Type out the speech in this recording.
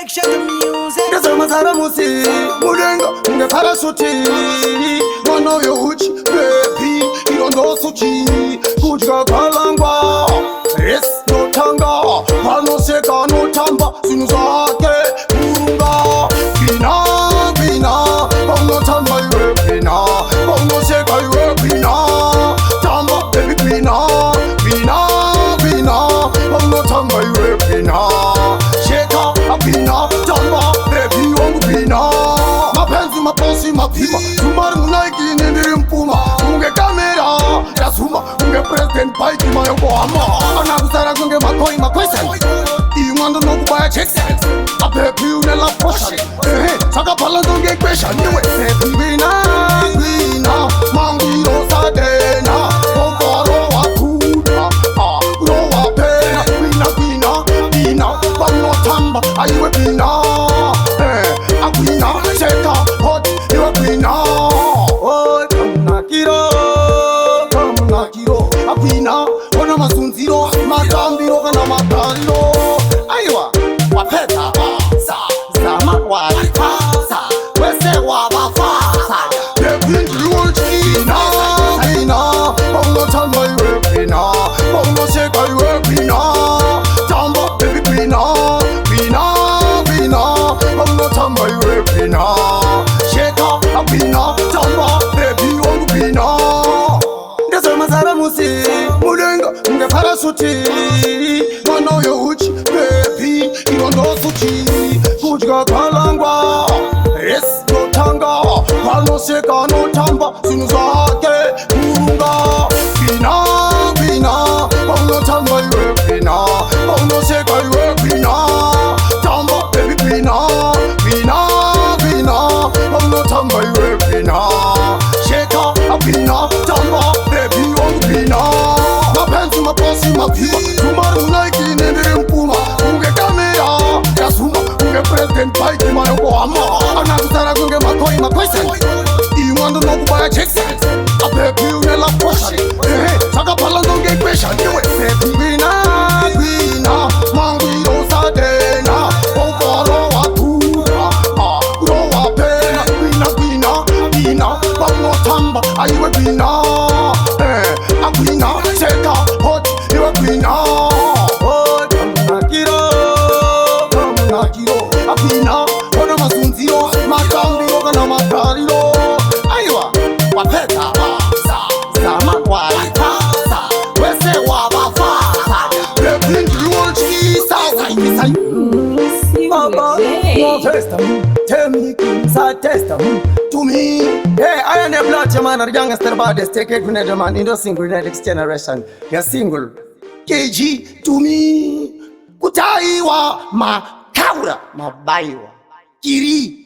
Connection to music. Ndasema zara musi mulenga nge parasuti mwana yuchi baby irondo suchi kudya kalangwa yes notanga panoseka notamba zinu zake kurunga pina pina paunotamba iwe pina paunoseka iwe pina tamba baby pina pina pina paunotamba iwe pina sheka apina tamba baby wangu pina mapenzi maposi mapima sumari munaikini ndiri mpuma unge kamera yasuma unge president paiki mayokohama anakusara kunge makoi makwesen imwando nokubaya cheksen abebi unela poshan saka palanzo nge kwesha niwe sepi gwina gwina mangiro sadena okoro wakuna urowa pena gwina gwina gwina panotamba aiwe gwina agwina cheka hot iwe gwina kamunakiro agwina ona masunziro matambiro kana matariro aiwa wapeta zama walipasa wese wabafasa bebindruchina ina paunotamba iwe gwina paunosheka iwe gwina tamba baby gwina gwina gwina paunotamba iwe gwina sheka agwina tamba baby wangu gwina ndasema zara musi mulenga nge parasuti mwana yuchi baby irondo suchi kudya kalangwa yes notanga panoseka notamba zinu zake kurunga gwina gwina paunotamba iwe gwina paunoseka iwe gwina tamba baby gwina gwina gwina paunotamba iwe gwina sheka agwina tamba baby wangu gwina mapenzi maposi mapima sumari unaikini ndiri mpuma unge kamera yasuma unge president paiki mayokohama anakusara kunge makoi makwesen imwando nokubaya cheksen abebi unela poshan saka palanzo nge kwesha niwe sepi gwina gwina mangiro sadena okoro wakuna urowa pena gwina gwina gwina paunotamba aiwe gwina agwina cheka hot iwe gwina kamunakiro agwina ona masunziro matambiro kana matariro aiwa wapeta zama walipasa wese wabafasa bebindruchisa zaimisa Baba, no testament, tell me, say testament to me. Hey, I am a black man, the youngest baddest, take a grenade man in the single next generation. You're single. KG to me. Kutaiwa, ma kaura, ma baiwa. Kiri,